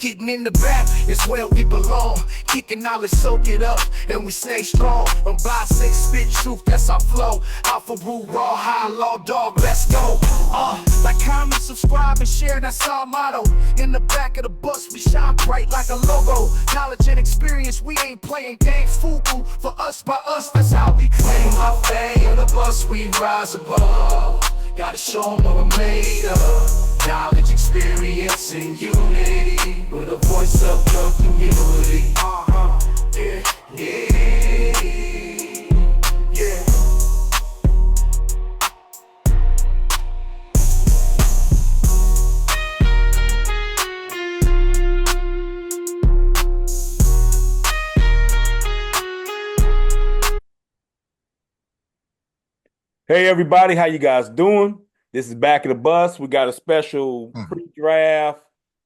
Getting in the back is where we belong. Kicking knowledge, soak it up, and we stay strong. From by six, spit truth, that's our flow. Alpha rule, raw, high, law, dog, let's go. Like, comment, subscribe, and share, that's our motto. In the back of the bus, we shine bright like a logo. Knowledge and experience, we ain't playing games. Fubu, for us, by us, that's how we claim our fame. On the bus, we rise above. Gotta show 'em what we're made of. Knowledge, experience, and unity, with a voice of the community. Yeah. Hey everybody, how you guys doing? This is Back of the Bus. We got a special pre-draft,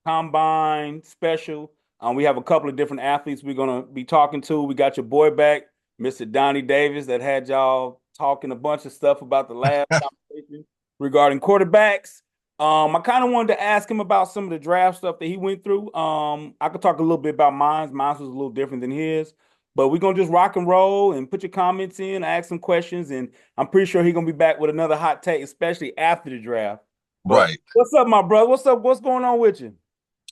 combine special. We have a couple of different athletes we're gonna be talking to. We got your boy back, Mr. Donnie Davis, that had y'all talking a bunch of stuff about the last conversation regarding quarterbacks. I kind of wanted to ask him about some of the draft stuff that he went through. I could talk a little bit about mine. Mine was a little different than his. But we're going to just rock and roll and put your comments in, ask some questions, and I'm pretty sure he's going to be back with another hot take, especially after the draft. But Right. What's up, my brother? What's up? What's going on with you?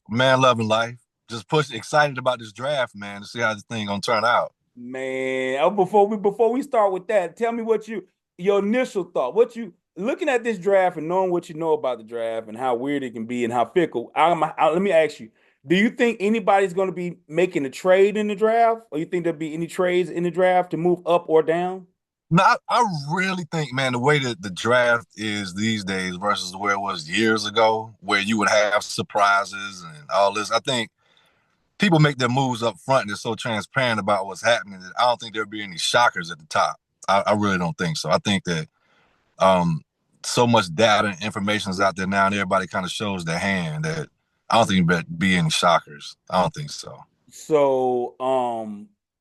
Man, loving life. Just excited about this draft, man, to see how this thing gonna turn out. Man, before we start with that, tell me what your initial thought. What you looking at this draft and knowing what you know about the draft and how weird it can be and how fickle. Let me ask you. Do you think anybody's going to be making a trade in the draft, or you think there'll be any trades in the draft to move up or down? No, I really think, man, the way that the draft is these days versus where it was years ago, where you would have surprises and all this, I think people make their moves up front and they're so transparent about what's happening that I don't think there'll be any shockers at the top. I really don't think so. I think that so much data and information is out there now, and everybody kind of shows their hand that I don't think there'll be any shockers. I don't think so.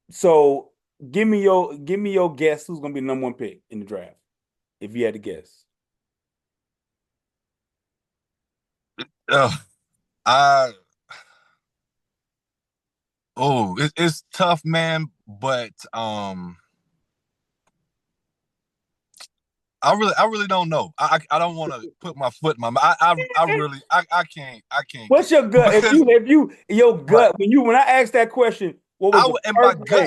So give me your guess who's gonna be the number one pick in the draft, if you had to guess. It's tough, man, but I really don't know. I don't want to put my foot in my mouth. I can't. What's your gut? If you your gut when I asked that question, what was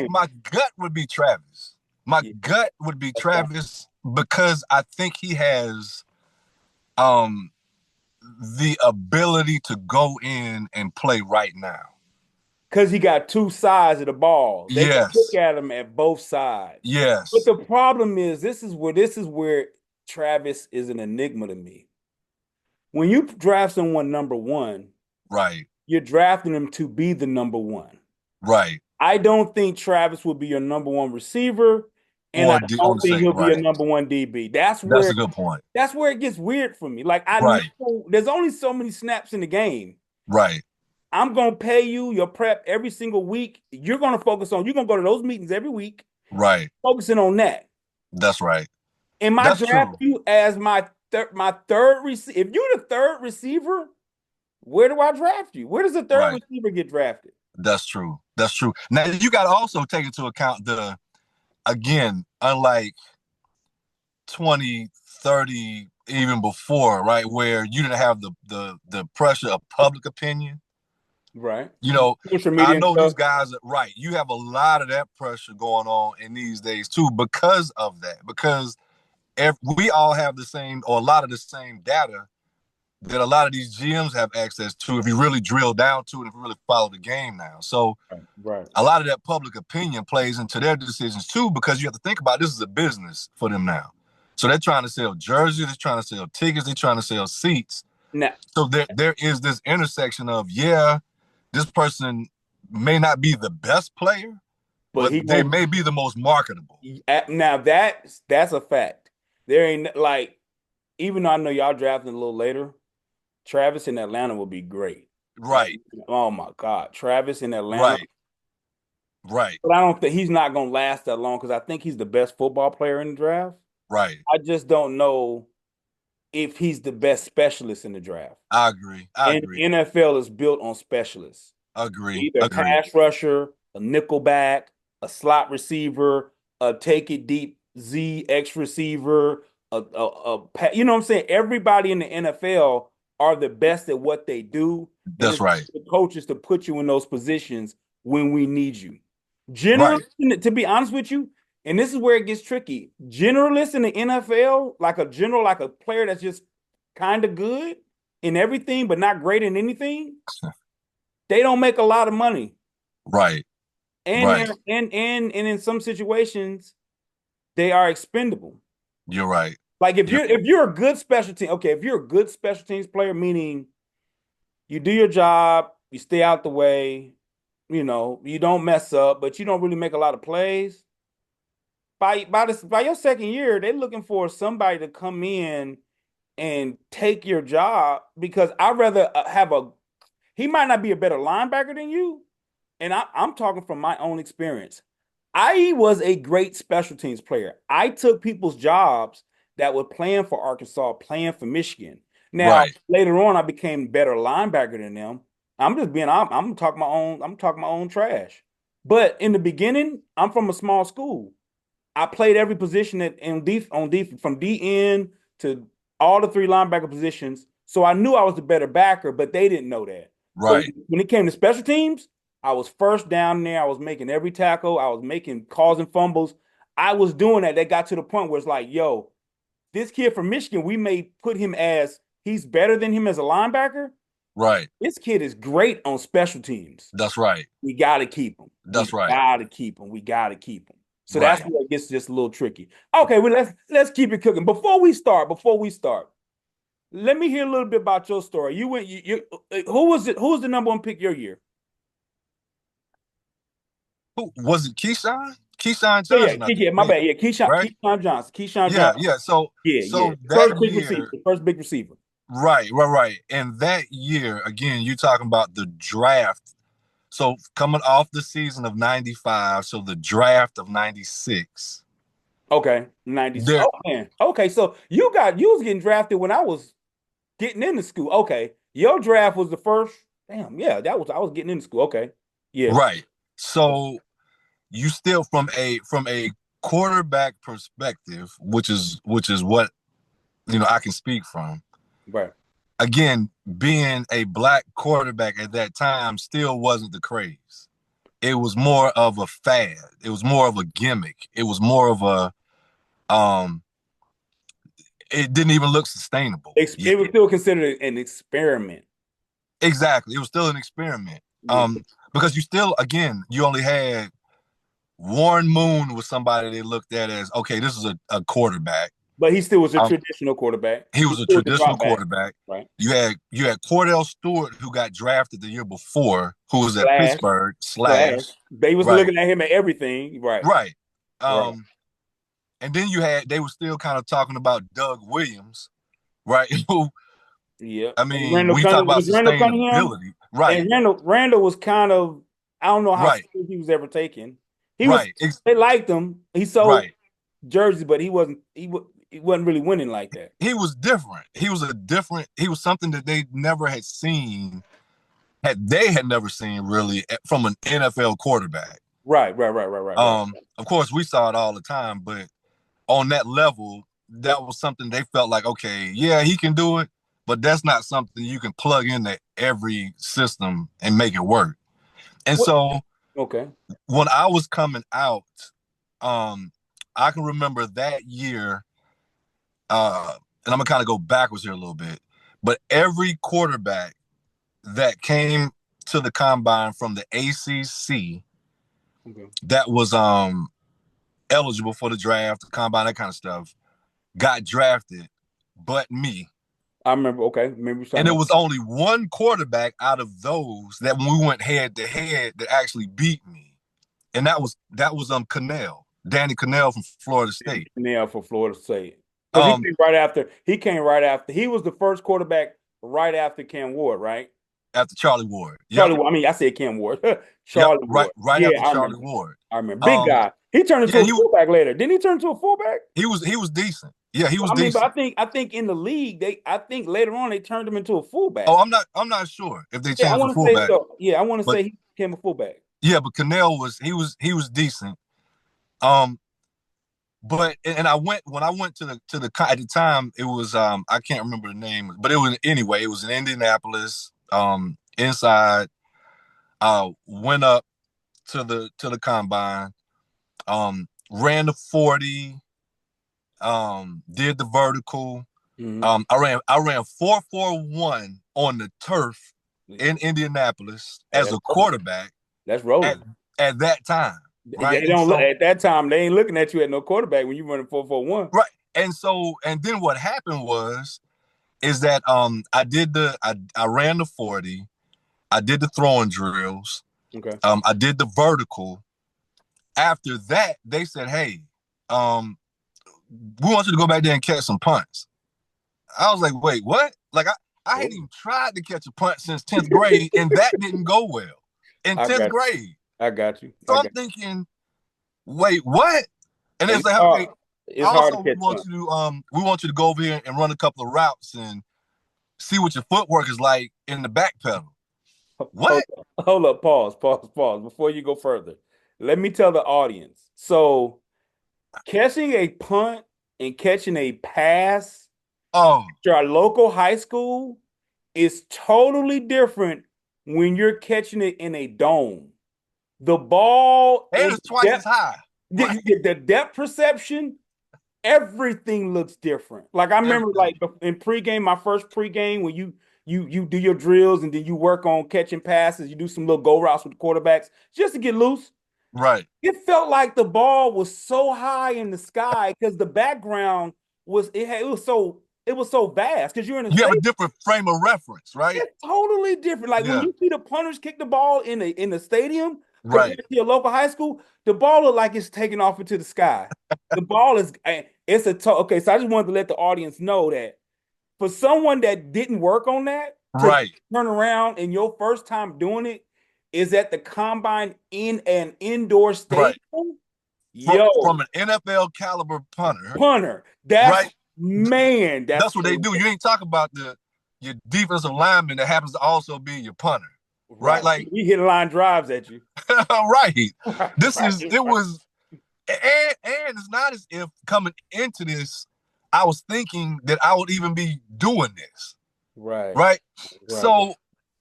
my gut would be Travis. My gut would be Travis because I think he has the ability to go in and play right now. Because he got two sides of the ball. They can look at him at both sides. Yes. But the problem is, this is where Travis is an enigma to me. When you draft someone number one, right, you're drafting them to be the number one. Right. I don't think Travis will be your number one receiver, and I don't think he'll be your number one DB. That's a good point. That's where it gets weird for me. Like, I know there's only so many snaps in the game. Right. I'm going to pay you your prep every single week. You're going to go to those meetings every week. Right. Focusing on that. That's right. And my draft you as my third receiver. If you're the third receiver, where do I draft you? Where does the third receiver get drafted? That's true. Now, you got to also take into account again, unlike 20, 30, even before, right, where you didn't have the pressure of public opinion. Right. You know, I know these guys, you have a lot of that pressure going on in these days too because of that. Because if we all have the same or a lot of the same data that a lot of these GMs have access to if you really drill down to it, if you really follow the game now. So a lot of that public opinion plays into their decisions too, because you have to think about this is a business for them now. So they're trying to sell jerseys, they're trying to sell tickets, they're trying to sell seats. So there is this intersection of, this person may not be the best player, but they may be the most marketable. Now that's a fact. There ain't even though I know y'all drafting a little later, Travis in Atlanta will be great. Right. Oh my God. Travis in Atlanta. Right. But I don't think he's not going to last that long because I think he's the best football player in the draft. Right. I just don't know if he's the best specialist in the draft. I agree. I agree. NFL is built on specialists. Agree. Either Agree. a pass rusher, a nickelback, a slot receiver, a take it deep Z X receiver, you know what I'm saying? Everybody in the NFL are the best at what they do. That's right. The coaches to put you in those positions when we need you. Generally, to be honest with you, and this is where it gets tricky. Generalists in the NFL, like a player that's just kind of good in everything, but not great in anything, they don't make a lot of money. Right. And in some situations, they are expendable. You're right. Like if you're a good special team, okay, if you're a good special teams player, meaning you do your job, you stay out the way, you know, you don't mess up, but you don't really make a lot of plays. By your second year, they're looking for somebody to come in and take your job, because I'd rather he might not be a better linebacker than you. And I'm talking from my own experience. I was a great special teams player. I took people's jobs that were playing for Arkansas, playing for Michigan. Now, later on, I became better linebacker than them. I'm talking my own trash. But in the beginning, I'm from a small school. I played every position from DN to all the 3 linebacker positions. So I knew I was the better backer, but they didn't know that. Right. So when it came to special teams, I was first down there. I was making every tackle. I was causing fumbles. I was doing that. They got to the point where it's like, yo, this kid from Michigan, we may put him as he's better than him as a linebacker. Right. This kid is great on special teams. That's right. We got to keep him. That's right. We got to keep him. So that's where it gets just a little tricky. Okay, well, let's keep it cooking. Before we start, let me hear a little bit about your story. Who was the number 1 pick your year? Who was it? Keyshawn Johnson. My bad. Yeah, Keyshawn Johnson. Yeah. So the first big receiver. Right. And that year, again, you're talking about the draft. So coming off the season of 95, so the draft of 96. Okay, 96. Oh, man. Okay, so you was getting drafted when I was getting into school. Okay, your draft was the first. Damn, yeah, I was getting into school. Okay, yeah, right. So you still from a quarterback perspective, which is what I can speak from. Right. Again, being a black quarterback at that time still wasn't the craze. It was more of a fad. It was more of a gimmick. It was more of a it didn't even look sustainable. It was still considered an experiment. Exactly. It was still an experiment. Because you only had Warren Moon was somebody they looked at as, okay, this is a quarterback. But he still was a traditional quarterback. He was a traditional quarterback. Right. You had Cordell Stewart, who got drafted the year before, who was at Pittsburgh. They was looking at him at everything. Right. Right. And then they were still kind of talking about Doug Williams, right? Yeah. I mean, we talk about sustainability. Right. And Randall was kind of, I don't know how he was ever taken. They liked him. He sold jerseys, but he wasn't really winning like that. He was different. He was something that they never had seen. They had never seen really from an NFL quarterback. Right. Of course, we saw it all the time, but on that level, that was something they felt like, okay, yeah, he can do it, but that's not something you can plug into every system and make it work. And so, when I was coming out, I can remember that year, and I'm gonna kind of go backwards here a little bit, but every quarterback that came to the combine from the ACC that was eligible for the draft, the combine, that kind of stuff, got drafted, but me. I remember. And there was only one quarterback out of those that when we went head to head that actually beat me, and that was Cannell, Danny Cannell from Florida State. Cannell from Florida State. He came right after. He was the first quarterback right after Cam Ward, right? After Charlie Ward. I said Cam Ward. Charlie Ward. Right after Charlie Ward. I remember. Big guy. He turned into a fullback later. Didn't he turn into a fullback? He was decent. Yeah, he was I mean, but decent. I think in the league, I think later on they turned him into a fullback. Oh, I'm not sure if they Yeah, I changed the want to say fullback. so. Yeah, I want to But say he became a fullback. yeah, but Cannell was decent. But and I went when I went to the at the time it was I can't remember the name, but it was anyway, it was in Indianapolis, inside. Went up to the combine, ran the 40, did the vertical. Mm-hmm. I ran 4.41 on the turf in Indianapolis Hey, as a quarterback that's at rolling. at that time, right? They And don't look so at that time. They ain't looking at you at no quarterback when you running 4.41. right, and then what happened was is that I ran the 40, I did the throwing drills, Okay. I did the vertical. After that, they said, "Hey, we want you to go back there and catch some punts." I was like, "Wait, what?" Like I hadn't even tried to catch a punt since 10th grade, and that didn't go well in I 10th got you. grade. I got you. So I'm thinking, "Wait, what?" And they And say, "Okay, it's hard also to catch punts. we want you to go over here and run a couple of routes and see what your footwork is like in the back pedal." What? Hold up, pause. Before you go further, let me tell the audience. So, catching a punt and catching a pass Oh, to our local high school is totally different when you're catching it in a dome. The ball and in it's twice as depth, high. Right? the depth perception, everything looks different. Like I remember, Everything. like in pregame, my first pregame, when you do your drills and then you work on catching passes, you do some little go routes with the quarterbacks just to get loose. Right. It felt like the ball was so high in the sky because the background it was so vast because you're in a You have a stadium. different frame of reference, right? It's totally different. Like when Yeah. you see the punters kick the ball in the stadium Right. compared to your local high school, the ball look like it's taking off into the sky. The ball is it's okay. So I just wanted to let the audience know that for someone that didn't work on that to Right. turn around and your first time doing it is at the combine in an indoor stadium. Right. Yo, From an NFL caliber punter, punter. That's right? man, that's That's what they do. You ain't talking about your defensive lineman that happens to also be your punter, right? right. Like, We hit line drives at you. right. This Right, is it right. was, and it's not as if coming into this, I was thinking that I would even be doing this, Right. right? Right. So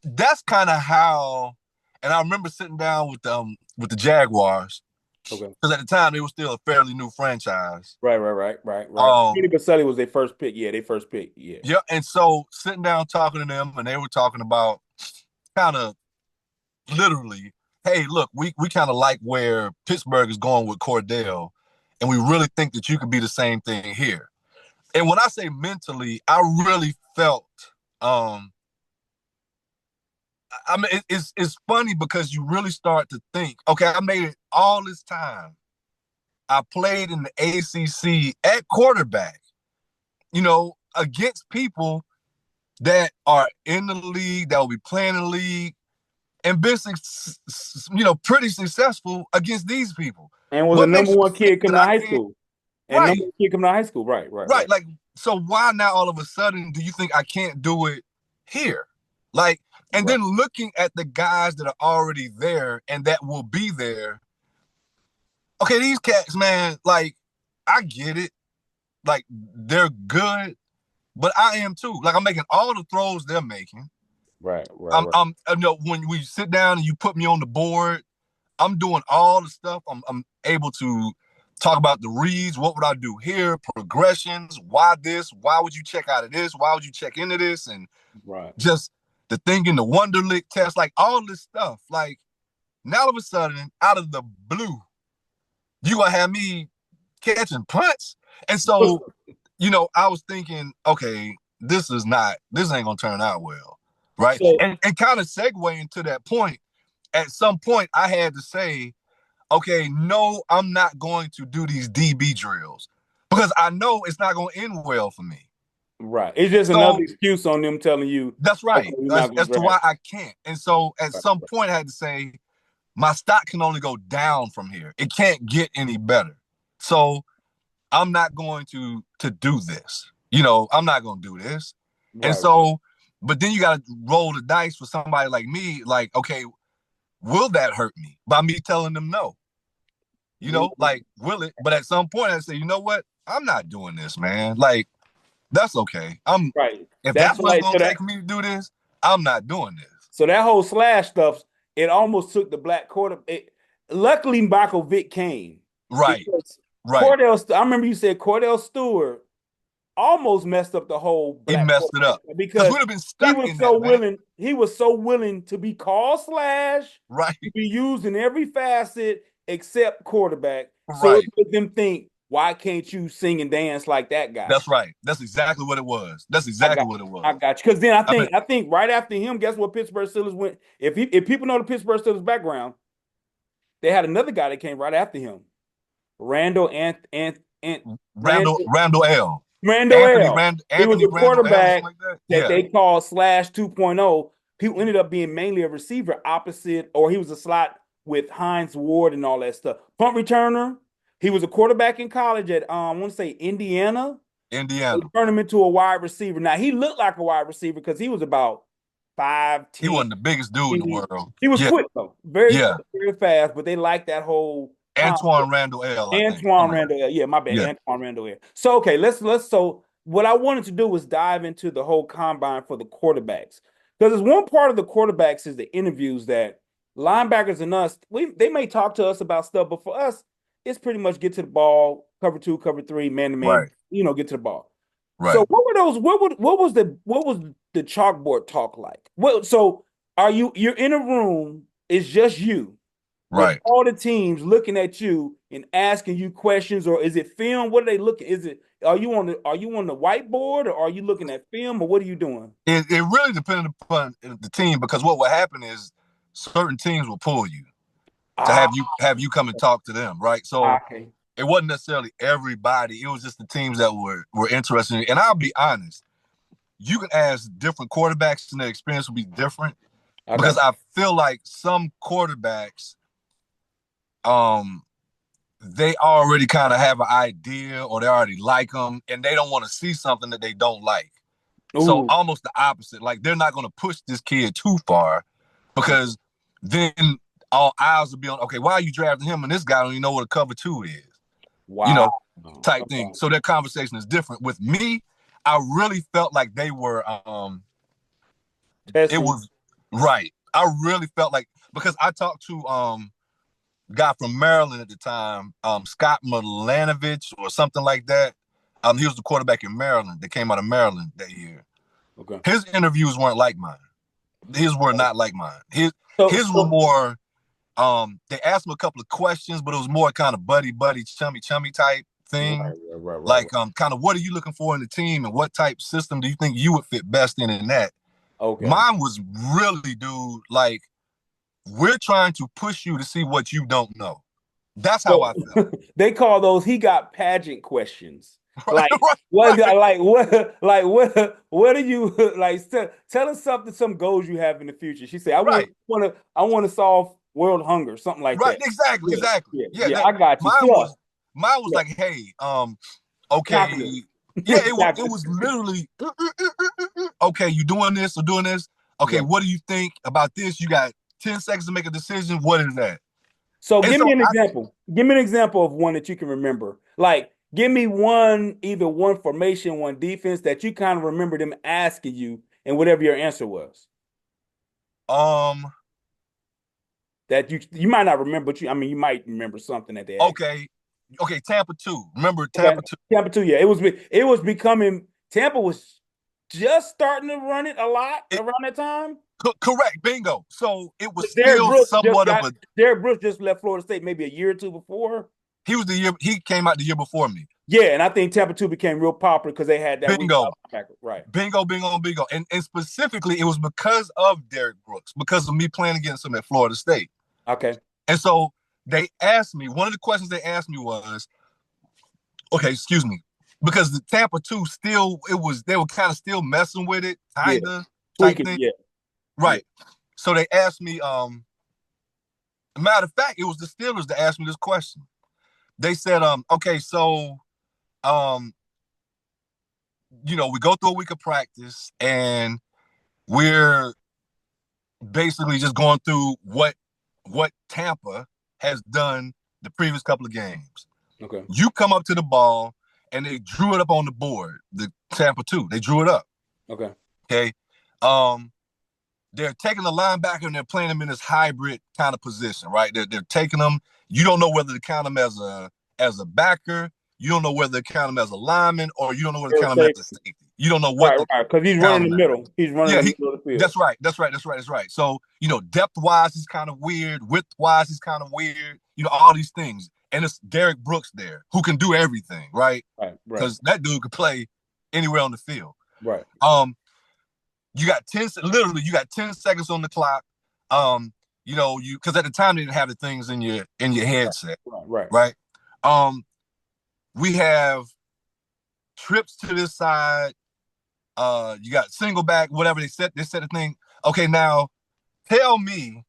that's kind of how, and I remember sitting down with the Jaguars. Okay. Because at the time they were still a fairly new franchise. Right. Kenny Baselli was their first pick. Yeah, their first pick. Yeah. Yeah. And so sitting down talking to them, and they were talking about kind of literally, hey, look, we kind of like where Pittsburgh is going with Cordell, and we really think that you could be the same thing here. And when I say mentally, I really felt I mean, it's funny because you really start to think, okay, I made it all this time. I played in the ACC at quarterback, against people that are in the league, that will be playing in the league, and been, pretty successful against these people. And was What a number makes you one think kid coming that to I high can't? school. And Right, number one kid coming to high school. Right. right. Like, so why now all of a sudden do you think I can't do it here? Like, and then looking at the guys that are already there and that will be there. Okay, these cats, man, like, I get it. Like, they're good, but I am too. Like, I'm making all the throws they're making. Right. When we sit down and you put me on the board, I'm doing all the stuff. I'm able to talk about the reads. What would I do here? Progressions. Why this? Why would you check out of this? Why would you check into this? And just the thing in the Wonderlic test, like all this stuff. Like, now all of a sudden, out of the blue, you gonna have me catching punts. And so, I was thinking, okay, this ain't gonna turn out well. Right. So, and kind of segue into that point. At some point, I had to say, okay, no, I'm not going to do these DB drills because I know it's not going to end well for me. Right. It's just another excuse on them telling you. That's right. Okay, as to why I can't. And so at some point, I had to say, my stock can only go down from here. It can't get any better. So I'm not going to do this. I'm not going to do this. Right. And so, but then you got to roll the dice for somebody like me. Like, okay, will that hurt me by me telling them no? Like, will it? But at some point, I say, you know what? I'm not doing this, man. Like, that's okay. Right. If that's what's going to take me to do this, I'm not doing this. So that whole slash stuff, it almost took the black quarterback. Luckily, Michael Vick came. Right. I remember you said Cordell Stewart almost messed up the whole. He messed it up because we'd have been stuck. He was so willing to be called slash, right? To be used in every facet except quarterback. So it made them think, why can't you sing and dance like that guy? That's right. That's exactly what it was. I got you. Because then I think right after him, guess what Pittsburgh Steelers went? If people know the Pittsburgh Steelers background, they had another guy that came right after him. Randall L. He was a quarterback that they called slash 2.0. People ended up being mainly a receiver opposite, or he was a slot with Hines Ward and all that stuff. Punt returner. He was a quarterback in college at I want to say Indiana. They turned him into a wide receiver. Now he looked like a wide receiver because he was about 5'10". He wasn't the biggest dude in the world. He was quick though, very fast. But they liked that whole Antwaan Randle El. Yeah, my bad. Yeah. Antwaan Randle El. So okay, let's. So what I wanted to do was dive into the whole combine for the quarterbacks, because there's one part of the quarterbacks is the interviews that linebackers and us they may talk to us about stuff, but for us it's pretty much get to the ball, cover 2, cover 3, man to man. Get to the ball. Right. So what were those? What was the chalkboard talk like? So you're in a room? It's just you. Right. All the teams looking at you and asking you questions, or is it film? What are they looking? Are you on the whiteboard, or are you looking at film, or what are you doing? It really depended upon the team, because what will happen is certain teams will pull you to have you come and talk to them, right? So it wasn't necessarily everybody. It was just the teams that were interested. And I'll be honest, you can ask different quarterbacks and their experience will be different, because I feel like some quarterbacks, they already kind of have an idea, or they already like them, and they don't want to see something that they don't like. Ooh. So almost the opposite. Like, they're not going to push this kid too far, because then all eyes will be on, okay, why are you drafting him? And this guy don't even know what a cover 2 is. Wow. Type thing. So their conversation is different. With me, I really felt like they were, it was right. I really felt like, because I talked to a guy from Maryland at the time, Scott Milanovich or something like that. He was the quarterback in Maryland that came out of Maryland that year. Okay. His interviews weren't like mine. His were not like mine. His were more, they asked him a couple of questions, but it was more kind of buddy, chummy type thing. Right. Like, kind of, what are you looking for in the team, and what type system do you think you would fit best in that? Okay. Mine was really, dude, like, we're trying to push you to see what you don't know. That's how I felt. They call those, he got pageant questions. Like, what do you like? Tell us some goals you have in the future. She said, I want to solve world hunger, something like that. Right, exactly. Yeah, I got you. Mine was like, hey, okay. Yeah, it was literally, okay, you doing this or doing this? Okay, what do you think about this? You got 10 seconds to make a decision. What is that? So give me an example. Give me an example of one that you can remember. Like, give me either one formation, one defense that you kind of remember them asking you, and whatever your answer was. That you might not remember, but you might remember something that they asked. Okay, Tampa 2. Remember Tampa 2? Tampa 2, yeah. It was becoming, Tampa was just starting to run it a lot around that time. Correct, bingo. So it was still somewhat of a. Derrick Brooks just left Florida State maybe a year or two before. He came out the year before me. Yeah, and I think Tampa 2 became real popular because they had that bingo. Right. Bingo. And specifically, it was because of Derrick Brooks, because of me playing against him at Florida State. Okay. And so they asked me, one of the questions they asked me was, okay, excuse me, because the Tampa 2 they were kind of still messing with it, kind of. Yeah. Right. So they asked me, matter of fact, it was the Steelers that asked me this question. They said, okay, so we go through a week of practice and we're basically just going through what Tampa has done the previous couple of games. Okay. You come up to the ball and they drew it up on the board, the Tampa 2. They drew it up. Okay. Okay. They're taking the linebacker and they're playing him in this hybrid kind of position, right? They're taking them. You don't know whether to count him as a backer. You don't know whether to count him as a lineman, or you don't know whether to count him as a safety. You don't know what. Right, because he's running the middle. He's running the middle of the field. That's right. So, depth-wise, he's kind of weird. Width-wise, he's kind of weird. All these things. And it's Derek Brooks there who can do everything, right? Right. Because that dude could play anywhere on the field. Right. You got 10 seconds on the clock. Because at the time they didn't have the things in your headset. Right. We have trips to this side. You got single back, whatever they set the thing. Okay, now tell me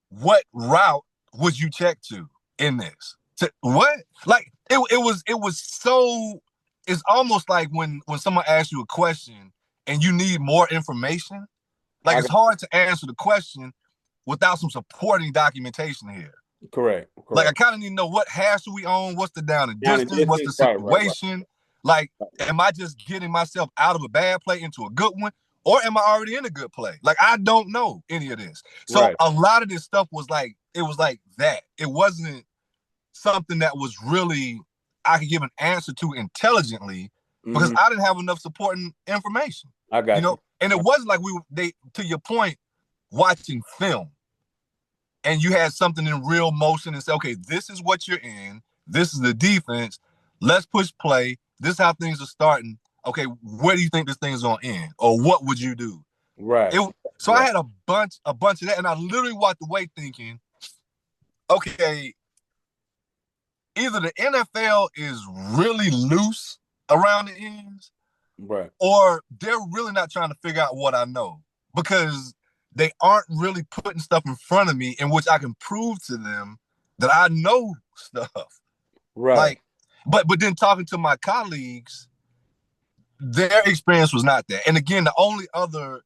what route would you check to in this? What? Like it was so. It's almost like when someone asks you a question and you need more information. Like it's hard to answer the question without some supporting documentation here. Correct. Like I kind of need to know what hash are we on, what's the down and distance, what's the situation. Like, am I just getting myself out of a bad play into a good one, or am I already in a good play? Like I don't know any of this. So a lot of this stuff was like that. It wasn't something that was really I could give an answer to intelligently because I didn't have enough supporting information. I got you. And it wasn't like to your point, watching film and you had something in real motion and say, okay, this is what you're in. This is the defense. Let's push play. This is how things are starting. Okay, where do you think this thing's gonna end? Or what would you do? Right. I had a bunch of that, and I literally walked away thinking, okay, either the NFL is really loose around the ends, right, or they're really not trying to figure out what I know, because they aren't really putting stuff in front of me in which I can prove to them that I know stuff. Right. Like, but then talking to my colleagues, their experience was not that. And again, the only other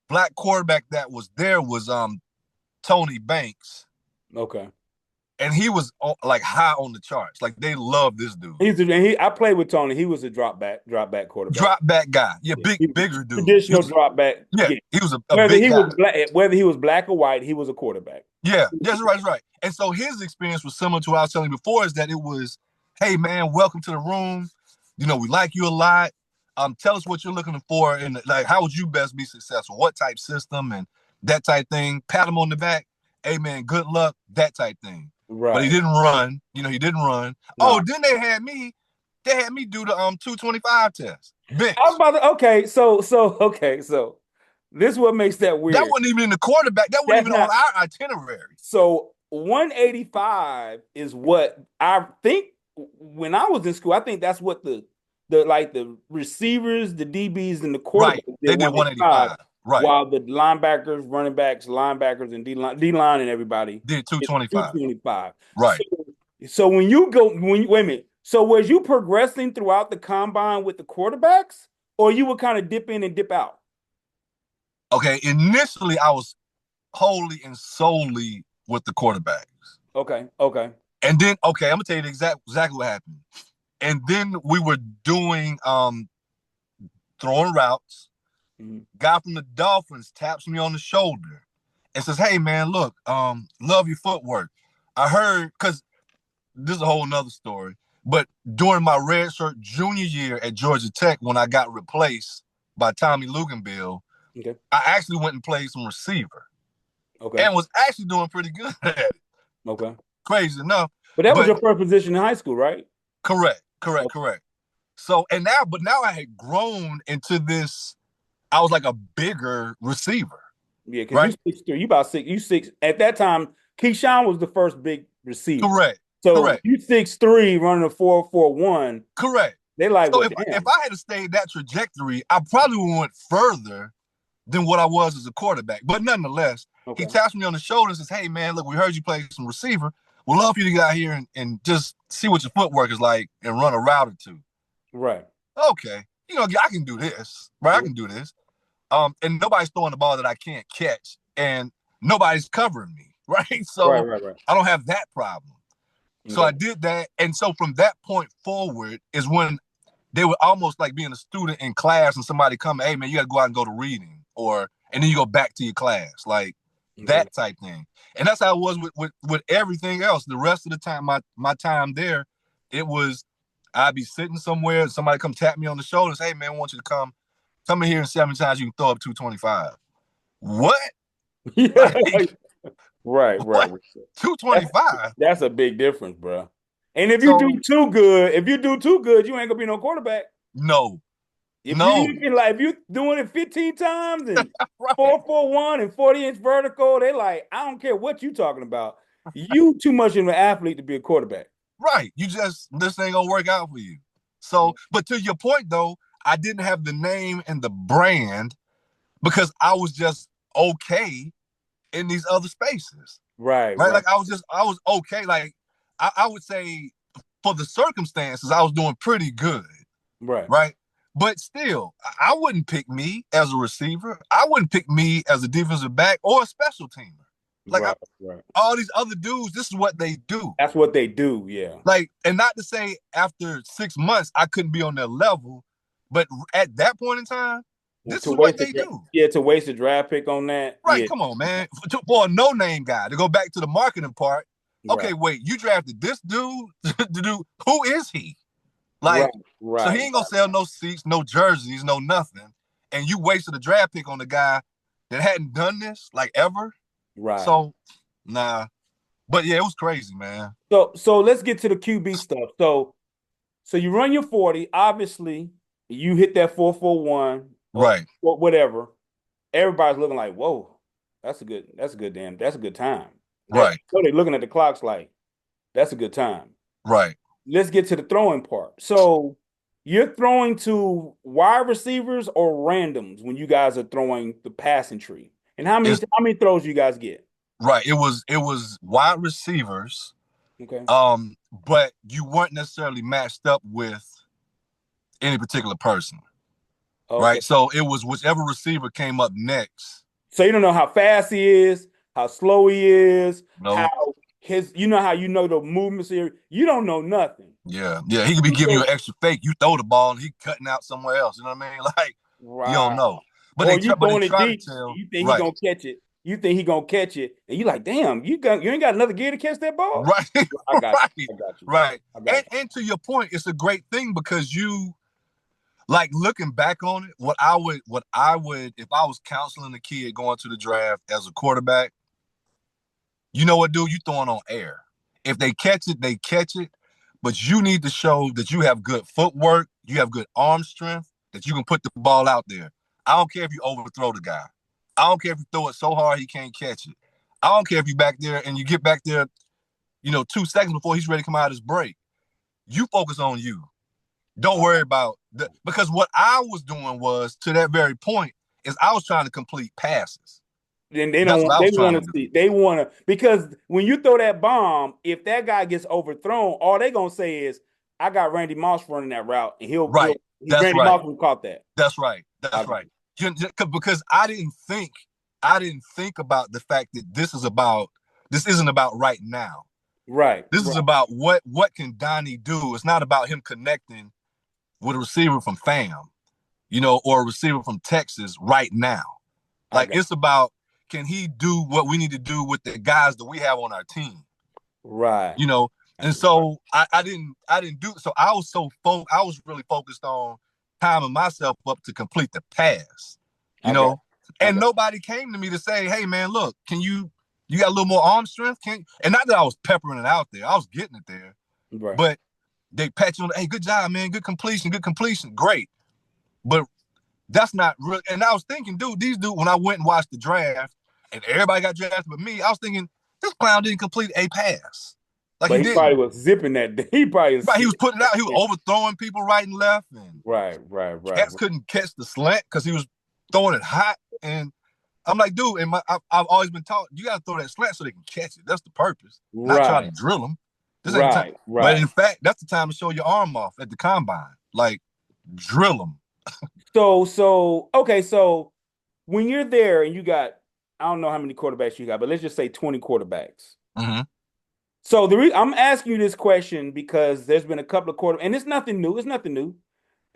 black quarterback that was there was Tony Banks. Okay. And he was like high on the charts. Like they love this dude. I played with Tony. He was a drop back quarterback. Drop back guy. Yeah, bigger dude. Traditional drop back. Yeah, he was a whether big he guy. was whether he was black or white, he was a quarterback. Yeah, that's right. And so his experience was similar to what I was telling you before, is that it was, hey man, welcome to the room. We like you a lot. Tell us what you're looking for, and like how would you best be successful? What type system and that type thing. Pat him on the back. Hey man, good luck. That type thing. Right. But he didn't run. He didn't run. No. Oh, then they had me do the 225 test. Bench. I was about to, okay, so this is what makes that weird. That wasn't even in the quarterback. That wasn't even on our itinerary. So 185 is what I think when I was in school. I think that's what the receivers, the DBs, and the quarterbacks they did 185. Right. While the linebackers, running backs, linebackers, and D-line and everybody did 225. 225. Right. So when wait a minute. So was you progressing throughout the combine with the quarterbacks, or you would kind of dip in and dip out? Okay. Initially, I was wholly and solely with the quarterbacks. Okay. And then, I'm gonna tell you exactly what happened. And then we were doing throwing routes. Guy from the Dolphins taps me on the shoulder and says, hey man, look, love your footwork. I heard, because this is a whole nother story, but during my redshirt junior year at Georgia Tech, when I got replaced by Tommy Luganbill, I actually went and played some receiver. Okay. And was actually doing pretty good at it. Okay. Crazy enough. But that was your first position in high school, right? Correct. So, now I had grown into this. I was like a bigger receiver. Yeah, because you 6'3", you about 6. You 6 at that time. Keyshawn was the first big receiver. Correct. So you 6'3", running a 4.41. Correct. They like. So if I had stayed that trajectory, I probably went further than what I was as a quarterback. But nonetheless, he taps me on the shoulder and says, "Hey man, look, we heard you play some receiver. We'd love for you to get out here and just see what your footwork is like and run a route or two." Right. Okay, I can do this, right? I can do this. And nobody's throwing the ball that I can't catch, and nobody's covering me, right? So Right. I don't have that problem. So Okay. I did that, and so from that point forward is when they were almost like being a student in class, and somebody come, hey man, you got to go out and go to reading, and then you go back to your class, like that type thing. And that's how it was with everything else. The rest of the time, my time there, it was I'd be sitting somewhere, and somebody come tap me on the shoulder and say, hey man, I want you to come in here, and 7 times you can throw up 225. What? Yeah. Like, Right. 225? That's a big difference, bro. And if you do too good, you ain't gonna be no quarterback. No. If you doing it 15 times and right. 4-4-1 and 40-inch vertical, they like, I don't care what you talking about. You too much of an athlete to be a quarterback. Right. This ain't gonna work out for you. So, but to your point though, I didn't have the name and the brand because I was just okay in these other spaces. Right. Like I was okay. Like I would say for the circumstances, I was doing pretty good. Right. But still, I wouldn't pick me as a receiver. I wouldn't pick me as a defensive back or a special teamer. Like all these other dudes, this is what they do. That's what they do, yeah. Like, and not to say after 6 months I couldn't be on their level, but at that point in time, this is what they do. Yeah, to waste a draft pick on that. Right, yeah. Come on, man. For a no-name guy, to go back to the marketing part, okay, wait, you drafted this dude to do, who is he? Like, so he ain't gonna sell no seats, no jerseys, no nothing. And you wasted a draft pick on the guy that hadn't done this, like, ever. Right. So, nah. But yeah, it was crazy, man. So let's get to the QB stuff. So you run your 40, obviously, you hit that 4.41, right? Or whatever. Everybody's looking like, whoa, that's a good time. Right. So they're looking at the clocks like, that's a good time. Right. Let's get to the throwing part. So you're throwing to wide receivers or randoms when you guys are throwing the passing tree. And how many throws you guys get? Right. It was wide receivers. Okay. But you weren't necessarily matched up with any particular person. Okay. Right. So it was whichever receiver came up next. So you don't know how fast he is, how slow he is, no. how the movements here. You don't know nothing. Yeah. He could be giving you an extra fake. You throw the ball and he cutting out somewhere else. You know what I mean? Like, you don't know. But or they you throwing it deep. Tell, you think he's gonna catch it. You think he's gonna catch it, and you like, damn, you ain't got another gear to catch that ball. Right. I got you. Right. And to your point, it's a great thing because you, like, looking back on it, what I would if I was counseling a kid going to the draft as a quarterback, you know what, dude? You throwing on air. If they catch it, they catch it. But you need to show that you have good footwork, you have good arm strength, that you can put the ball out there. I don't care if you overthrow the guy. I don't care if you throw it so hard he can't catch it. I don't care if you back there and you get back there, 2 seconds before he's ready to come out of his break. You focus on you. Don't worry about because what I was doing was, to that very point, is I was trying to complete passes. Then they want to, because when you throw that bomb, if that guy gets overthrown, all they gonna say is, I got Randy Moss running that route, and Randy Moss will caught that. That's right. Because I didn't think about the fact that this isn't about right now. Right. This is about what can Donnie do. It's not about him connecting with a receiver from FAM, or a receiver from Texas right now. Like, it's about, can he do what we need to do with the guys that we have on our team? Right. And so I didn't do, so I was really focused on timing myself up to complete the pass, and nobody came to me to say, hey man, look, can you got a little more arm strength? And not that I was peppering it out there, I was getting it there, right. But they pat you on, hey, good job, man, good completion, great. But that's not real. And I was thinking, dude, when I went and watched the draft and everybody got drafted but me, I was thinking, this clown didn't complete a pass. Like, but he probably was zipping that. He was putting it out. He was overthrowing people right and left. And right. Cats couldn't catch the slant because he was throwing it hot. And I'm like, dude, I've always been taught, you got to throw that slant so they can catch it. That's the purpose. Not trying to drill them. This ain't the time. But in fact, that's the time to show your arm off at the combine. like drill them. Okay, so when you're there and you got, I don't know how many quarterbacks you got, but let's just say 20 quarterbacks. Mm-hmm. So I'm asking you this question because there's been a couple of quarterbacks, and it's nothing new. It's nothing new,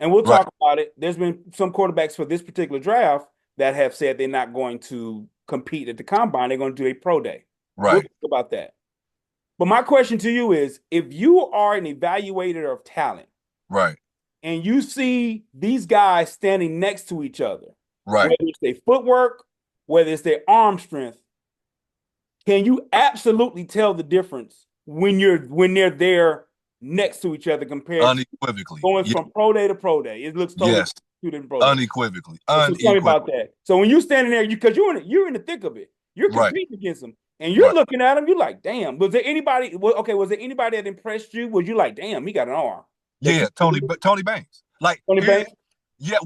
and we'll Right. talk about it. There's been some quarterbacks for this particular draft that have said they're not going to compete at the combine. They're going to do a pro day. We'll Right. talk about that. But my question to you is, if you are an evaluator of talent, Right. and you see these guys standing next to each other, Right. whether it's their footwork, whether it's their arm strength, can you absolutely tell the difference when they're there next to each other compared to Unequivocally. going from pro day to pro day? It looks totally Yes. two different pro days. Unequivocally. So tell me about that. So when you're standing there, because you're in the thick of it, you're Right. competing against them, and you're Right. looking at them. You're like, damn. Was there anybody? Was there anybody that impressed you? Was you like, damn, he got an arm? Yeah, Tony Banks. Like Tony Banks. Yeah,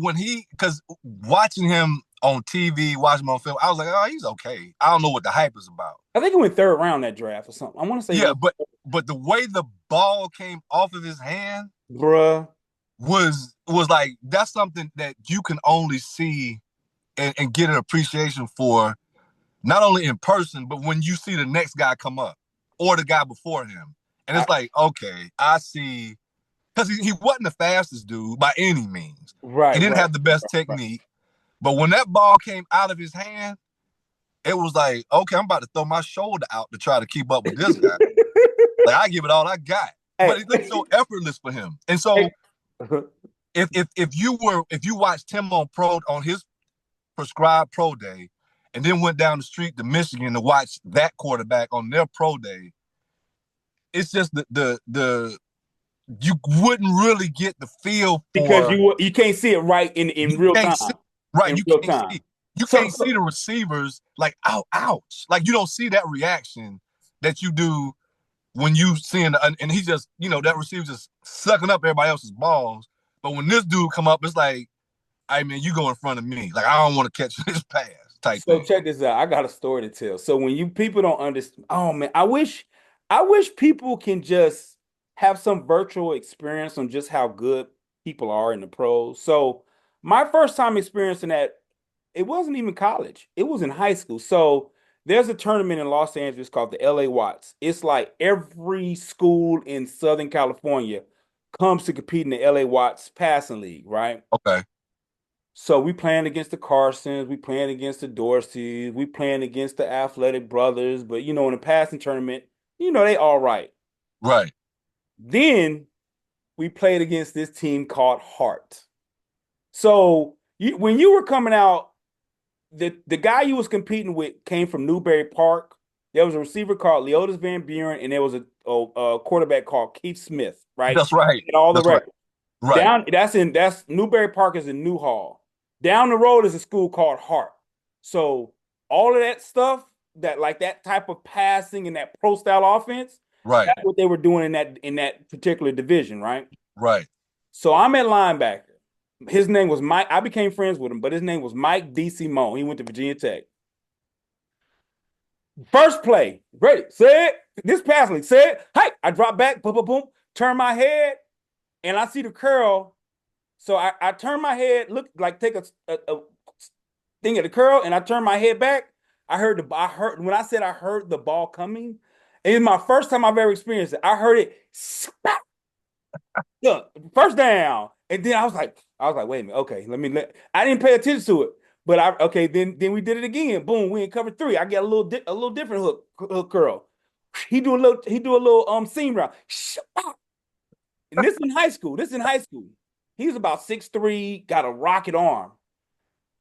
because watching him on TV, watching him on film, I was like, oh, he's okay. I don't know what the hype is about. I think he went third round that draft or something. I want to say. Yeah, but the way the ball came off of his hand, bruh, was like, that's something that you can only see and get an appreciation for, not only in person, but when you see the next guy come up or the guy before him. And it's like, okay, I see, because he wasn't the fastest dude by any means. Right. He didn't have the best technique. But when that ball came out of his hand, it was like, okay, I'm about to throw my shoulder out to try to keep up with this guy. Like, I give it all I got. Hey. But it looked so effortless for him. And so if you watched him on his prescribed pro day and then went down the street to Michigan to watch that quarterback on their pro day, it's just the you wouldn't really get the feel for, because you can't see it right in real time. Right, you can't see the receivers like ouch. Like, you don't see that reaction that you do when you seeing and he just, that receiver just sucking up everybody else's balls. But when this dude come up, it's like, I mean, you go in front of me. Like, I don't want to catch this pass type thing. So check this out. I got a story to tell. So when people don't understand, oh man, I wish people can just have some virtual experience on just how good people are in the pros. So my first time experiencing that, it wasn't even college. It was in high school. So there's a tournament in Los Angeles called the LA Watts. It's like every school in Southern California comes to compete in the LA Watts passing league, right? Okay. So we playing against the Carsons, we playing against the Dorseys, we playing against the Athletic Brothers, but in the passing tournament, they all right. Right. Then we played against this team called Hart. So when you were coming out, the guy you was competing with came from Newbury Park. There was a receiver called Leotis Van Buren, and there was a quarterback called Keith Smith, right? That's right. And all the records. Right. That's Newbury Park is in Newhall. Down the road is a school called Hart. So all of that stuff, that type of passing and that pro style offense, right? That's what they were doing in that particular division, right? Right. So I'm at linebacker. His name was Mike. I became friends with him, but his name was Mike DeSimone. He went to Virginia Tech. First play, ready, set. This pass league, set. Hey, I drop back, boom, boom, boom, turn my head, and I see the curl. So I turn my head, look like take a thing at the curl, and I turn my head back. I heard when I said I heard the ball coming. It's my first time I've ever experienced it. I heard it. Look, first down, and then I was like, wait a minute, okay, I didn't pay attention to it, but then we did it again. Boom, we in cover 3. I get a little different hook curl. He do a little seam route. And this in high school. He's about 6'3", got a rocket arm.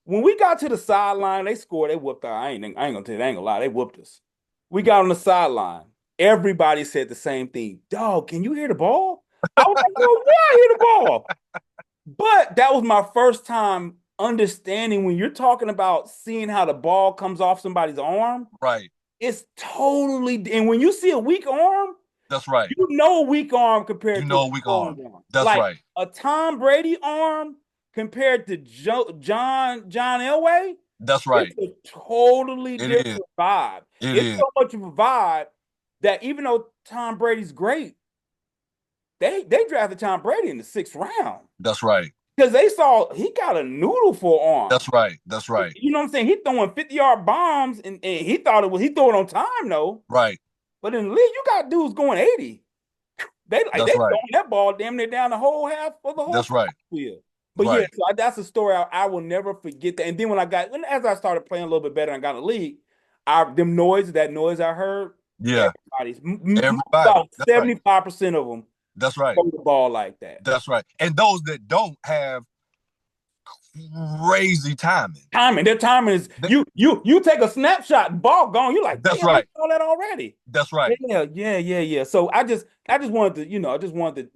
When we got to the sideline, they scored. They whooped us. I ain't gonna tell you, I ain't gonna lie. They whooped us. We got on the sideline. Everybody said the same thing. Dog, can you hear the ball? I was like, well, yeah, I hear the ball. But that was my first time understanding when you're talking about seeing how the ball comes off somebody's arm. Right. It's totally, and when you see a weak arm, that's right. You know a weak arm compared to a weak arm. That's like right. A Tom Brady arm compared to John Elway. That's right. It's a totally different vibe. It's so much of a vibe that even though Tom Brady's great, they drafted Tom Brady in the 6th round. That's right. Because they saw he got a noodle for arm. That's right. That's right. You know what I'm saying? He throwing 50-yard bombs, and he thought it was he threw it on time though. Right. But in the league, you got dudes going 80. They throwing that ball damn near down the whole half of the whole. That's right. Field. But yeah, so that's a story I will never forget that. And then as I started playing a little bit better and got in the league, that noise I heard. Yeah. Everybody. About 75% of them. That's right. Throw the ball like that. That's right. And those that don't have crazy timing. Their timing is you take a snapshot, ball gone. You're like, that's right. I saw that already. That's right. Yeah. So I just wanted to,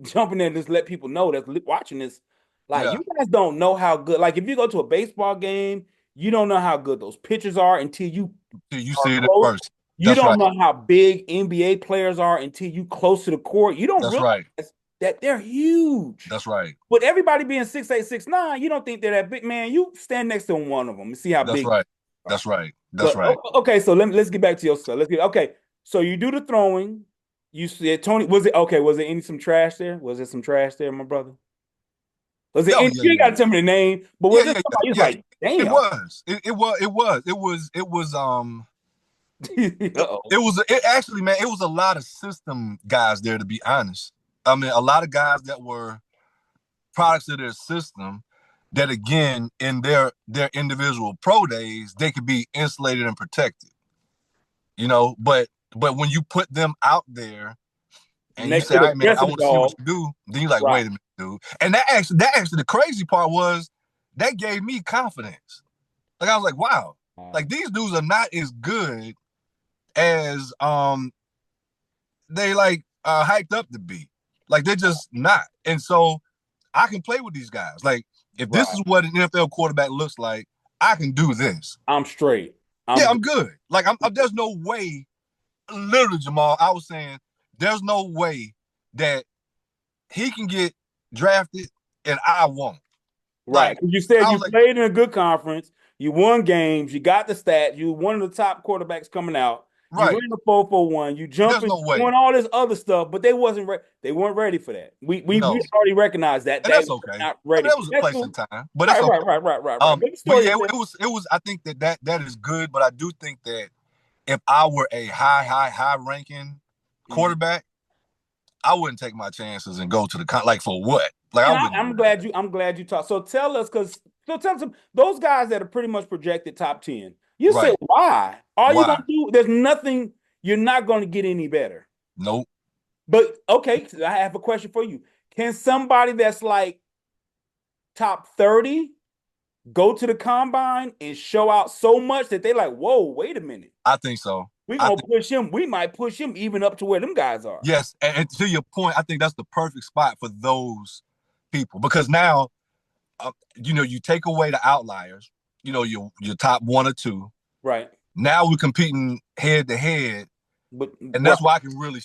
jump in there and just let people know that's watching this. Like, you guys don't know how good. Like, if you go to a baseball game, you don't know how good those pitchers are until you see it first. You don't know how big NBA players are until you close to the court. You don't realize that they're huge. That's right. But everybody being 6'8", 6'9", you don't think they're that big, man. You stand next to one of them and see how big. That's right. That's right. Okay, so let's get back to your stuff. So you do the throwing. You said Tony. Was there some trash there? Was there some trash there, my brother? Was it? You ain't got to tell me the name, but was it somebody was like, damn? It was. It was. It actually, man, it was a lot of system guys there, to be honest. I mean, a lot of guys that were products of their system that, again, in their individual pro days, they could be insulated and protected. You know, but when you put them out there and you say, all right, man, I want to see what you do, then you're like, wait a minute, dude. And that actually the crazy part was that gave me confidence. Like, I was like, wow, like these dudes are not as good as they hyped up to be. Like, they're just not. And so I can play with these guys. Like, if this is what an NFL quarterback looks like, I can do this. I'm straight. I'm good. Like, there's no way, literally, Jamal, I was saying, there's no way that he can get drafted and I won't. Right. Like, you said you played in a good conference. You won games. You got the stats. You were one of the top quarterbacks coming out. You ran the 4.41. You jumping, doing all this other stuff, but they weren't ready for that. We already recognized that. That's okay. Not ready. That was a place and time. But that's okay. Right. But yeah, it was. I think that is good. But I do think that if I were a high ranking quarterback, I wouldn't take my chances and go to the like for what? Like, I'm glad you talked. So tell us, tell them those guys that are pretty much projected top 10. You said why? All you're gonna do, there's nothing, you're not gonna get any better. Nope. But okay, I have a question for you. Can somebody that's like top 30 go to the combine and show out so much that they like, whoa, wait a minute? I think so. We're gonna push him. We might push him even up to where them guys are. Yes, and to your point, I think that's the perfect spot for those people, because now, you take away the outliers. Your top 1 or 2. Right. Now we're competing head to head, and that's why I can really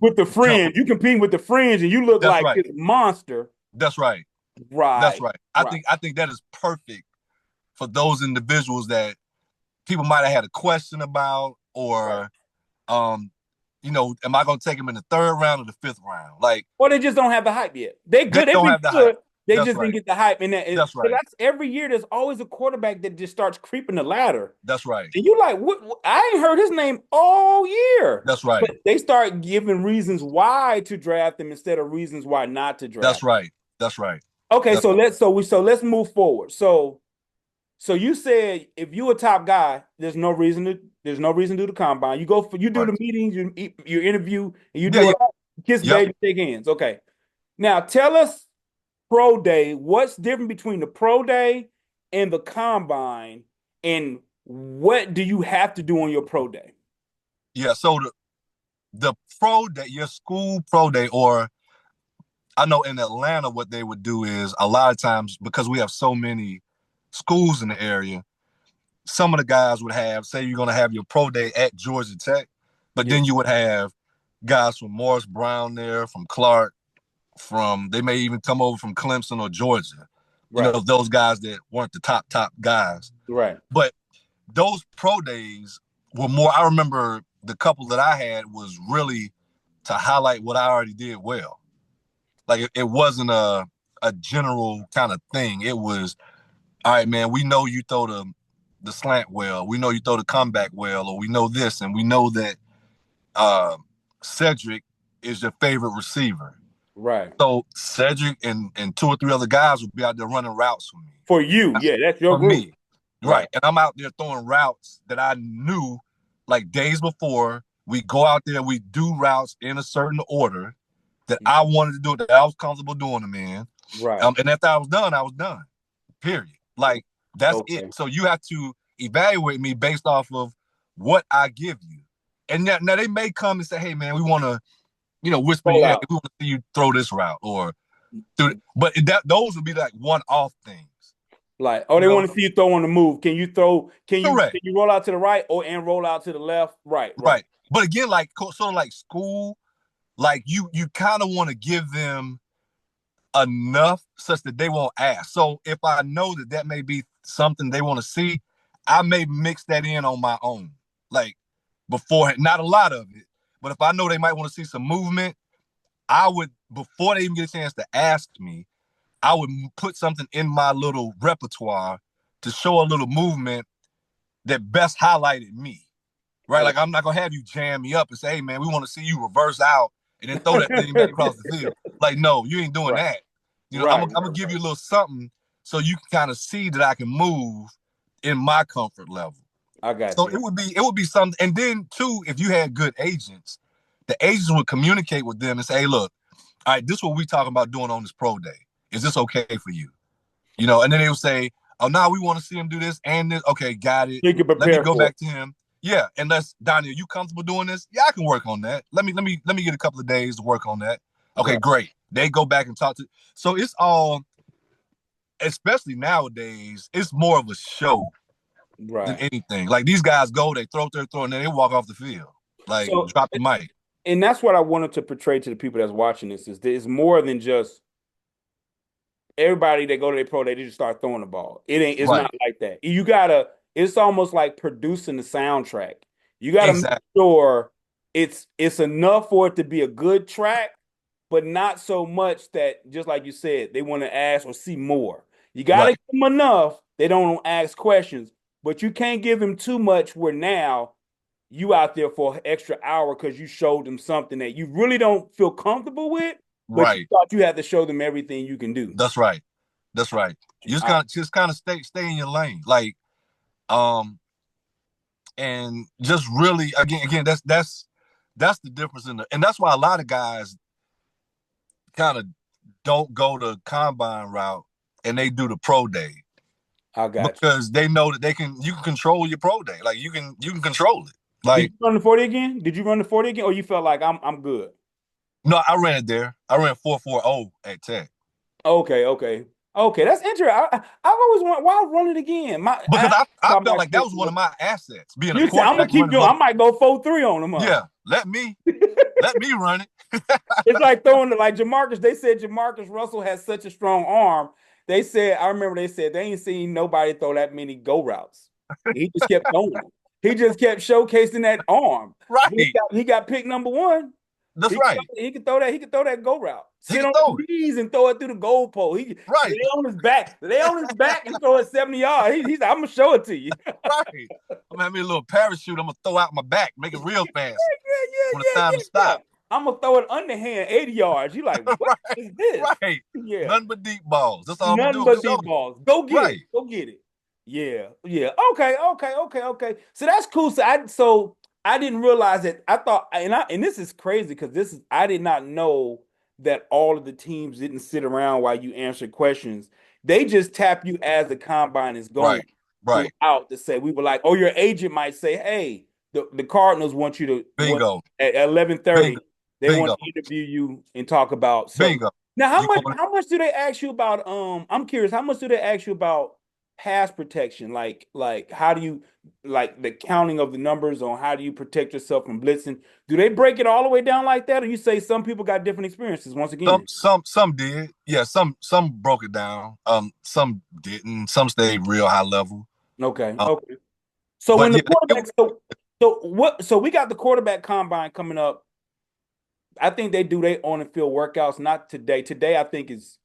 with the fringe. You compete with the fringe, and you look like this monster. That's right. Right. That's right. I think that is perfect for those individuals that people might have had a question about, or am I going to take them in the 3rd round or the 5th round? Like, or they just don't have the hype yet. They good. They don't have the hype. They just didn't get the hype in that. That's right. That's every year. There's always a quarterback that just starts creeping the ladder. That's right. And you like, what? I ain't heard his name all year. That's right. But they start giving reasons why to draft him instead of reasons why not to draft. That's right. That's right. Okay, let's move forward. So you said if you a top guy, there's no reason to do the combine. You do the meetings, you interview, and you do kiss baby, shake hands. Okay. Now tell us, pro day, what's different between the pro day and the combine, and what do you have to do on your pro day? Yeah, so the pro day, your school pro day, or I know in Atlanta what they would do is, a lot of times, because we have so many schools in the area, some of the guys would have, say you're going to have your pro day at Georgia Tech, but then you would have guys from Morris Brown there, from Clark, they may even come over from Clemson or Georgia. Right. Those guys that weren't the top guys. Right. But those pro days were more, I remember the couple that I had was really to highlight what I already did well. Like it wasn't a general kind of thing. It was, all right, man, we know you throw the slant well. We know you throw the comeback well, or we know this, and we know that Cedric is your favorite receiver. Right. So Cedric and 2 or 3 other guys will be out there running routes for me. For you, yeah, that's your for group. me. Right. And I'm out there throwing routes that I knew like days before. We go out there, we do routes in a certain order that I wanted to do, that I was comfortable doing them in. Right. And after I was done. Period. Like, that's it. So you have to evaluate me based off of what I give you. And now they may come and say, hey, man, we want to, whisper, we want to see you throw this route or but those would be like one-off things. Like, they want to see you throw on the move. Can you roll out to the right and roll out to the left? Right. But again, like sort of like school, like you kind of want to give them enough such that they won't ask. So if I know that may be something they want to see, I may mix that in on my own, like beforehand. Not a lot of it, but if I know they might want to see some movement, I would, before they even get a chance to ask me, I would put something in my little repertoire to show a little movement that best highlighted me, right? Like, I'm not going to have you jam me up and say, hey, man, we want to see you reverse out and then throw that thing back across the field. Like, no, you ain't doing that. I'm going to give you a little something so you can kind of see that I can move in my comfort level. I got you. So it would be something. And then, too, if you had good agents, the agents would communicate with them and say, hey, look, all right, this is what we talking about doing on this pro day. Is this okay for you? And then they would say, oh, no, we want to see him do this and this. Okay, got it. Let me go back to him. Yeah, and Donnie, are you comfortable doing this? Yeah, I can work on that. Let me get a couple of days to work on that. Okay, great. They go back and talk to. So it's all, especially nowadays, it's more of a show than anything. Like these guys go, they throw, and then they walk off the field. Like drop the mic. And that's what I wanted to portray to the people that's watching this, is it's more than just everybody that go to their pro, they just start throwing the ball. It's not like that. It's almost like producing the soundtrack. You gotta make sure it's enough for it to be a good track, but not so much that, just like you said, they want to ask or see more. You gotta give them enough they don't ask questions, but you can't give them too much where now you out there for an extra hour because you showed them something that you really don't feel comfortable with. But you thought you had to show them everything you can do. That's right. You just kind of stay in your lane, like, and just really again that's the difference and that's why a lot of guys kind of don't go the combine route and they do the pro day. I got because they know that you can control your pro day, like you can control it. Like, did you run the 40 again? Did you run the 40 again, or you felt like I'm good? No, I ran it there. I ran 4.40 at Tech. Okay. That's interesting. I've always wondered why run it again. Because I felt like that was one of my assets. Being a quarterback. I'm gonna keep doing. I might go 4.3 on them. Yeah, let me run it. It's like throwing like Jamarcus. They said Jamarcus Russell has such a strong arm. I remember they said they ain't seen nobody throw that many go routes. He just kept throwing them. He just kept showcasing that arm. Right. He got pick number 1. That's right. He could throw that. He could throw that go route. Sit on his knees and throw it through the goal pole. Lay on his back and throw it 70 yards. He's like, I'm gonna show it to you. Right. I'm gonna have me a little parachute. I'm gonna throw out my back, make it real fast. When it's time to stop. I'm gonna throw it underhand 80 yards. You like, what is this? Right. Yeah. Nothing but deep balls. That's all I'm gonna do. Nothing but deep balls. Go get it. Go get it. Yeah. Okay. So that's cool. So I didn't realize that. I thought, and this is crazy because I did not know that all of the teams didn't sit around while you answered questions. They just tap you as the combine is going out to say, we were like, oh, your agent might say, hey, the Cardinals want you to bingo at 11:30. They want to interview you and talk about bingo. Now, how much do they ask you about? I'm curious. How much do they ask you about pass protection? Like how do you, like the counting of the numbers on how do you protect yourself from blitzing? Do they break it all the way down like that, or you say some people got different experiences? Once again, some did. Yeah, some broke it down. Some didn't. Some stayed real high level. Okay. So when the quarterback, so we got the quarterback combine coming up. I think they do their on the field workouts. Not today. Today, I think is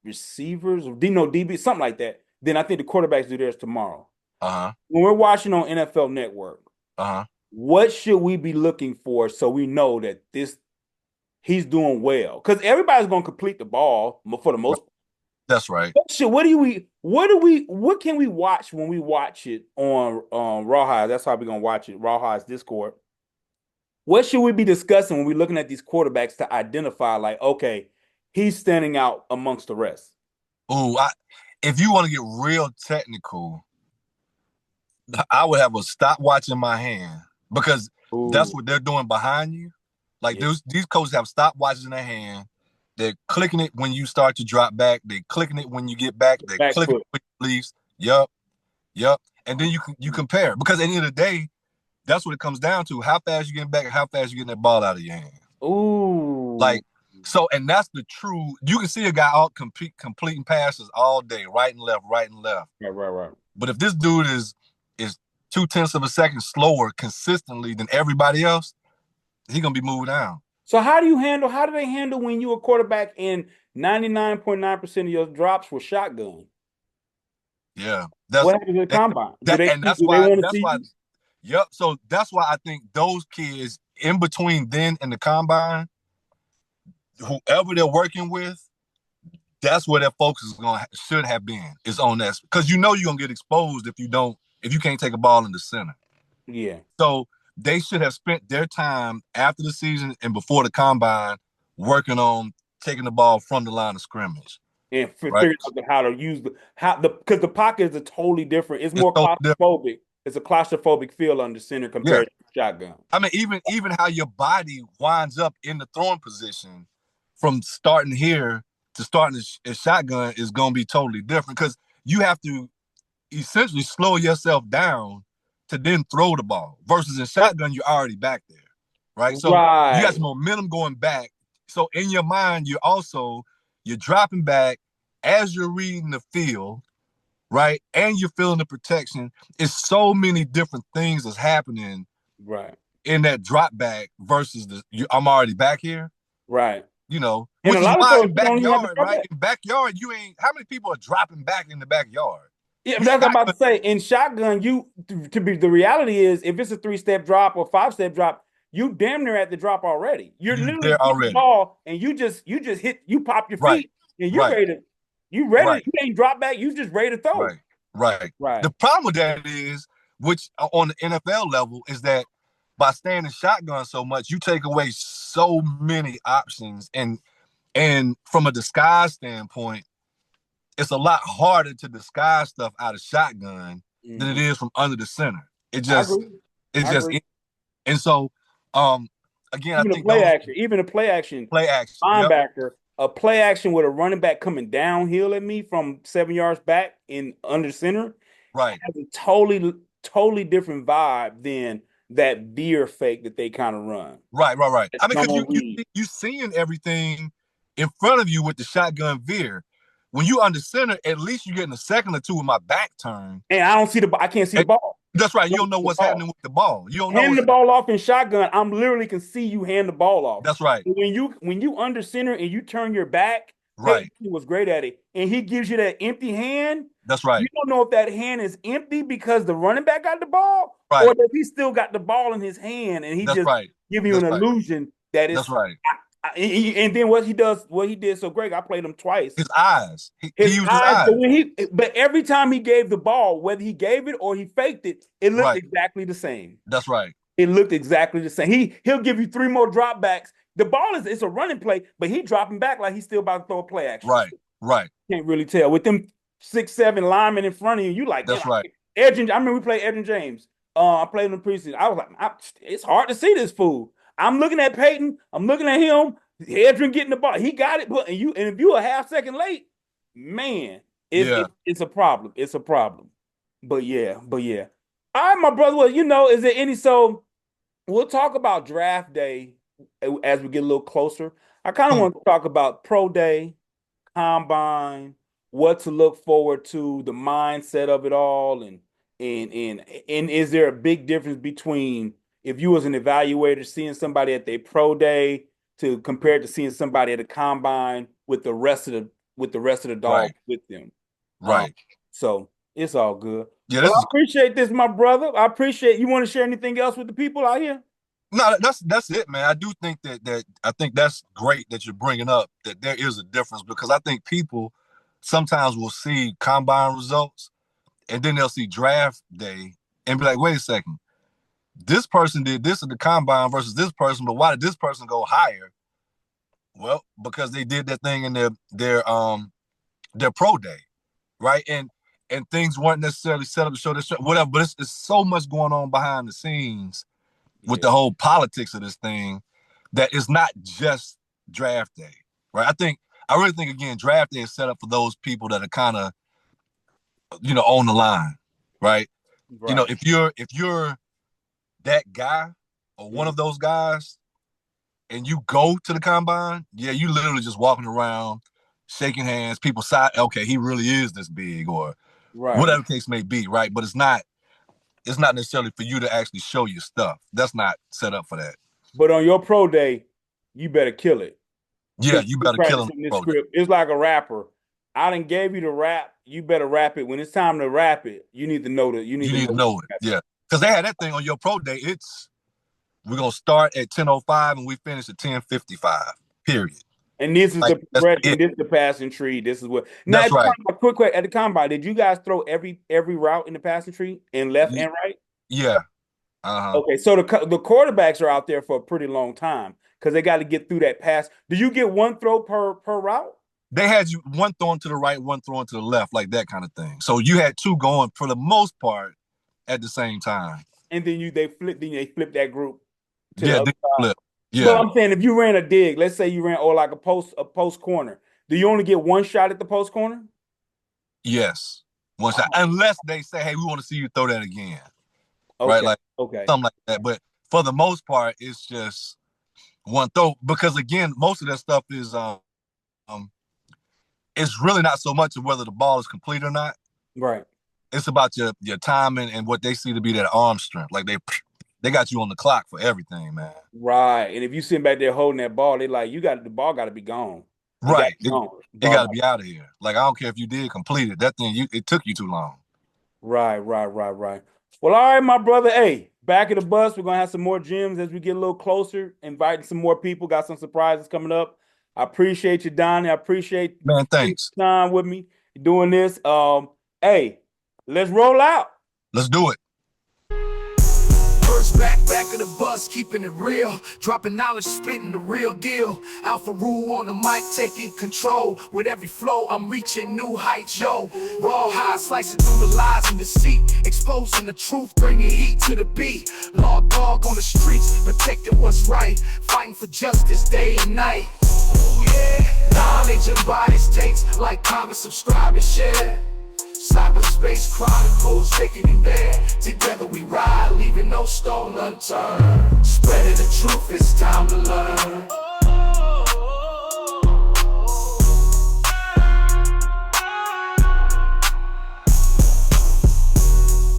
receivers or DB, something like that. Then I think the quarterbacks do theirs tomorrow. When we're watching on NFL Network, what should we be looking for so we know that he's doing well? Because everybody's going to complete the ball for the most part. That's right. What can we watch when we watch it on Rawhide? That's how we're gonna watch it. Rawhide's Discord. What should we be discussing when we're looking at these quarterbacks to identify, like, okay, he's standing out amongst the rest? If you want to get real technical, I would have a stopwatch in my hand because that's what they're doing behind you. Like these coaches have stopwatches in their hand. They're clicking it when you start to drop back. They're clicking it when you get back. They're clicking it when you leave. Yup. And then you compare. Because at the end of the day, that's what it comes down to. How fast you getting back and how fast you getting that ball out of your hand. And that's the true. You can see a guy out completing passes all day, right and left. Right. But if this dude is 0.2 of a second slower consistently than everybody else, he's gonna be moved down. So how do they handle when you a quarterback and 99.9% of your drops were shotgun? Yeah. What happened to the combine? That's why. Yep. So that's why I think those kids in between then and the combine, whoever they're working with, that's where their focus should have been, is on that. Because you're gonna get exposed if you can't take a ball in the center. Yeah. So they should have spent their time after the season and before the combine working on taking the ball from the line of scrimmage. And figuring out how to use because the pocket is a totally different. It's more claustrophobic. It's a claustrophobic feel under center compared to shotgun. I mean, even how your body winds up in the throwing position from starting here to starting a shotgun is going to be totally different because you have to essentially slow yourself down to then throw the ball versus in shotgun, you're already back there, right? So you got some momentum going back. So in your mind, you're dropping back as you're reading the field, right? And you're feeling the protection. It's so many different things that's happening in that drop back versus I'm already back here. Right. Which is why in backyard, right? In backyard, how many people are dropping back in the backyard? Yeah, that's what I'm about to say. In shotgun, the reality is if it's a 3-step drop or 5-step drop, you damn near at the drop already. You're literally hitting the ball and you pop your feet and you're ready. You ain't drop back, you just ready to throw. Right. The problem with that is, which on the NFL level, is that by staying in shotgun so much, you take away so many options. And from a disguise standpoint, it's a lot harder to disguise stuff out of shotgun than it is from under the center. And so, again, even a play action linebacker, a play action with a running back coming downhill at me from 7 yards back in under center, has a totally different vibe than that veer fake that they kind of run. Right. I mean, because you seeing everything in front of you with the shotgun veer. When you under center, at least you're getting a second or two with my back turn. And I can't see the ball. That's right. You don't know what's happening with the ball. You don't know. Hand the ball off in shotgun, I'm literally can see you hand the ball off. That's right. When you under center and you turn your back, he was great at it. And he gives you that empty hand. That's right. You don't know if that hand is empty because the running back got the ball, or if he still got the ball in his hand and he give you an illusion that is. That's right. And then what he did so great, I played him twice. His eyes. He used his eyes. But every time he gave the ball, whether he gave it or he faked it, it looked exactly the same. That's right. It looked exactly the same. He'll give you 3 more drop backs. The ball it's a running play, but he dropping back like he's still about to throw a play action. Right. Can't really tell. With them 6'7" linemen in front of you like, that's right. I remember we played Edgerrin James. I played in the preseason. I was like, it's hard to see this fool. I'm looking at Peyton. I'm looking at him. Edgerrin getting the ball. He got it. And if you're a half second late, man, it's a problem. It's a problem. But yeah. All right, my brother. Well, is there any? So we'll talk about draft day as we get a little closer. I kind of want to talk about pro day, combine, what to look forward to, the mindset of it all, and is there a big difference between if you was an evaluator seeing somebody at their pro day to compare it to seeing somebody at a combine with the rest of the dogs with them. Right. So it's all good. Yeah, well, I appreciate this, my brother. I appreciate you. Want to share anything else with the people out here? No, that's it, man. I do think that I think that's great that you're bringing up that there is a difference, because I think people sometimes will see combine results and then they'll see draft day and be like, wait a second, this person did this at the combine versus this person, but why did this person go higher? Well, because they did that thing in their pro day, right? And things weren't necessarily set up to show this, whatever. But it's so much going on behind the scenes with the whole politics of this thing that it's not just draft day, right? I really think again, draft day is set up for those people that are kind of, on the line, right? You know, if you're that guy or one of those guys and you go to the combine, you literally just walking around, shaking hands, people side, okay, he really is this big, or whatever the case may be, right? But it's not necessarily for you to actually show your stuff. That's not set up for that. But on your pro day, you better kill it. Yeah, you better kill him. It's like a rapper. I done gave you the rap. You better rap it. When it's time to rap it, you need to know that. You need to know it. Yeah, because they had that thing on your pro day. We're gonna start at 10:05 and we finish at 10:55. Period. And this is the progression. This is the passing tree. This is what. Now, that's right. Quick at the combine, did you guys throw every route in the passing tree and left and right? Yeah. Okay, so the quarterbacks are out there for a pretty long time because they got to get through that pass. Do you get one throw per route? They had you one throwing to the right, one throwing to the left, like that kind of thing. So you had two going for the most part at the same time. And then they flip that group. They flip. Yeah. So I'm saying if you ran a dig, let's say you ran like a post corner, do you only get one shot at the post corner? Yes, one shot, unless they say, "Hey, we want to see you throw that again." Okay. Right, like something like that. But for the most part, it's just one throw, because again, most of that stuff is it's really not so much of whether the ball is complete or not. Right. It's about your timing and what they see to be that arm strength. Like they got you on the clock for everything, man. Right. And if you sitting back there holding that ball, they like, the ball got to be gone. Right. It got to be out of here. Like, I don't care if you did complete it. That thing, it took you too long. Right. Well, all right, my brother. Hey, back at the bus, we're going to have some more gyms as we get a little closer, inviting some more people. Got some surprises coming up. I appreciate you, Donnie. I appreciate thanks. Time with me doing this. Hey, let's roll out. Let's do it. First back of the bus, keeping it real, dropping knowledge, spitting the real deal. Alpha Rule on the mic, taking control. With every flow, I'm reaching new heights, yo. Raw high, slicing through the lies and deceit, exposing the truth, bringing heat to the beat. Law dog on the streets, protecting what's right, fighting for justice day and night. Yeah, knowledge and bodies takes, like, comment, subscribe, and share. Cyberspace Chronicles, taking you there. Together we ride, leaving no stone unturned. Spreading the truth, it's time to learn.